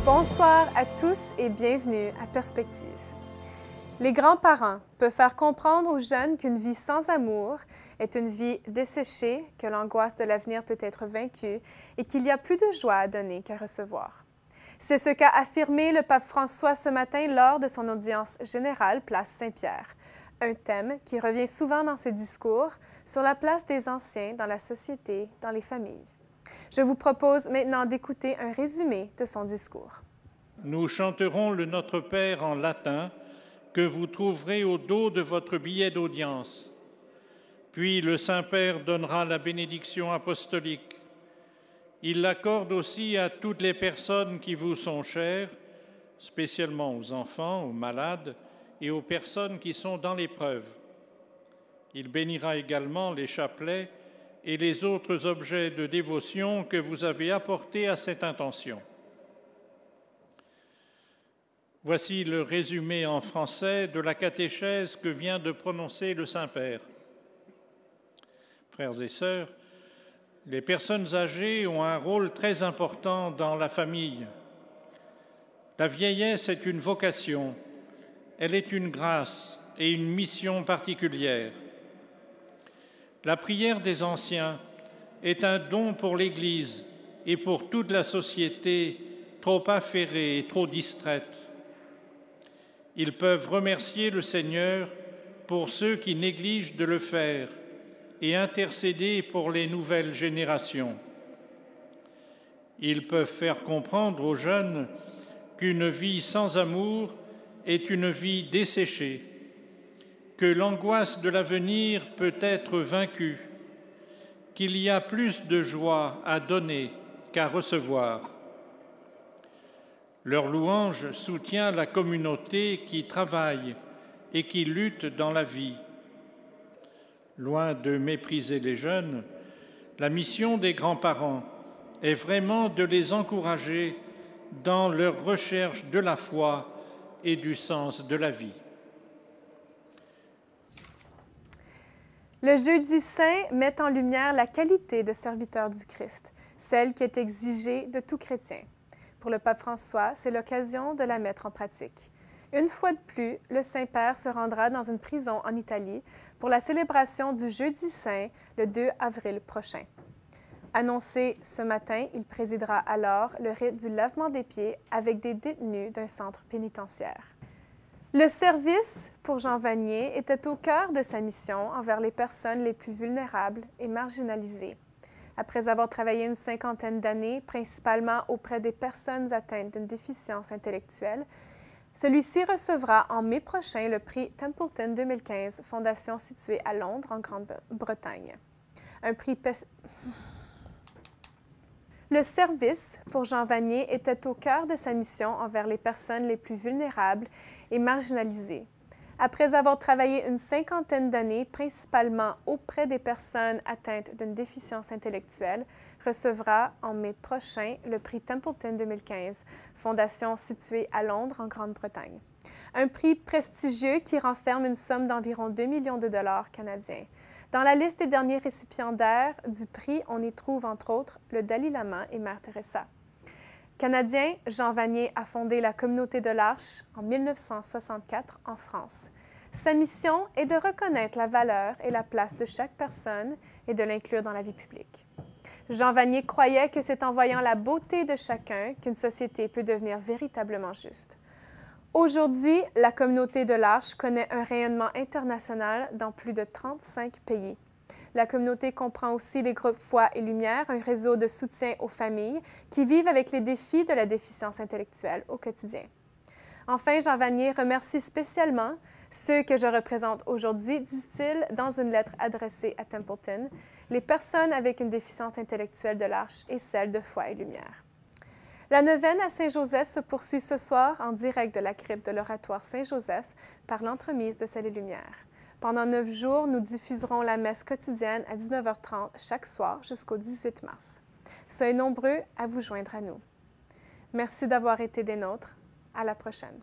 Bonsoir à tous et bienvenue à Perspective. Les grands-parents peuvent faire comprendre aux jeunes qu'une vie sans amour est une vie desséchée, que l'angoisse de l'avenir peut être vaincue et qu'il y a plus de joie à donner qu'à recevoir. C'est ce qu'a affirmé le pape François ce matin lors de son audience générale Place Saint-Pierre, un thème qui revient souvent dans ses discours sur la place des anciens dans la société, dans les familles. Je vous propose maintenant d'écouter un résumé de son discours. Nous chanterons le Notre Père en latin que vous trouverez au dos de votre billet d'audience. Puis le Saint-Père donnera la bénédiction apostolique. Il l'accorde aussi à toutes les personnes qui vous sont chères, spécialement aux enfants, aux malades et aux personnes qui sont dans l'épreuve. Il bénira également les chapelets et les autres objets de dévotion que vous avez apportés à cette intention. Voici le résumé en français de la catéchèse que vient de prononcer le Saint-Père. Frères et sœurs, les personnes âgées ont un rôle très important dans la famille. La vieillesse est une vocation, elle est une grâce et une mission particulière. La prière des anciens est un don pour l'Église et pour toute la société trop affairée et trop distraite. Ils peuvent remercier le Seigneur pour ceux qui négligent de le faire et intercéder pour les nouvelles générations. Ils peuvent faire comprendre aux jeunes qu'une vie sans amour est une vie desséchée, que l'angoisse de l'avenir peut être vaincue, qu'il y a plus de joie à donner qu'à recevoir. Leur louange soutient la communauté qui travaille et qui lutte dans la vie. Loin de mépriser les jeunes, la mission des grands-parents est vraiment de les encourager dans leur recherche de la foi et du sens de la vie. Le Jeudi saint met en lumière la qualité de serviteur du Christ, celle qui est exigée de tout chrétien. Pour le pape François, c'est l'occasion de la mettre en pratique. Une fois de plus, le Saint-Père se rendra dans une prison en Italie pour la célébration du Jeudi saint le 2 avril prochain. Annoncé ce matin, il présidera alors le rite du lavement des pieds avec des détenus d'un centre pénitentiaire. Le service pour Jean Vanier était au cœur de sa mission envers les personnes les plus vulnérables et marginalisées. Après avoir travaillé une cinquantaine d'années, principalement auprès des personnes atteintes d'une déficience intellectuelle, celui-ci recevra en mai prochain le prix Templeton 2015, fondation située à Londres, en Grande-Bretagne. Le service pour Jean Vanier était au cœur de sa mission envers les personnes les plus vulnérables et marginalisées. Après avoir travaillé une cinquantaine d'années, principalement auprès des personnes atteintes d'une déficience intellectuelle, recevra en mai prochain le prix Templeton 2015, fondation située à Londres, en Grande-Bretagne. Un prix prestigieux qui renferme une somme d'environ 2 millions de dollars canadiens. Dans la liste des derniers récipiendaires du prix, on y trouve entre autres le Dalai Lama et Mère Teresa. Canadien, Jean Vanier a fondé la Communauté de l'Arche en 1964 en France. Sa mission est de reconnaître la valeur et la place de chaque personne et de l'inclure dans la vie publique. Jean Vanier croyait que c'est en voyant la beauté de chacun qu'une société peut devenir véritablement juste. Aujourd'hui, la Communauté de l'Arche connaît un rayonnement international dans plus de 35 pays. La communauté comprend aussi les groupes Foi et Lumière, un réseau de soutien aux familles qui vivent avec les défis de la déficience intellectuelle au quotidien. Enfin, Jean Vanier remercie spécialement ceux que je représente aujourd'hui, dit-il dans une lettre adressée à Templeton, les personnes avec une déficience intellectuelle de l'Arche et celles de Foi et Lumière. La neuvaine à Saint-Joseph se poursuit ce soir en direct de la crypte de l'oratoire Saint-Joseph par l'entremise de Ciel et Lumière. Pendant 9 jours, nous diffuserons la messe quotidienne à 19h30 chaque soir jusqu'au 18 mars. Soyez nombreux à vous joindre à nous. Merci d'avoir été des nôtres. À la prochaine.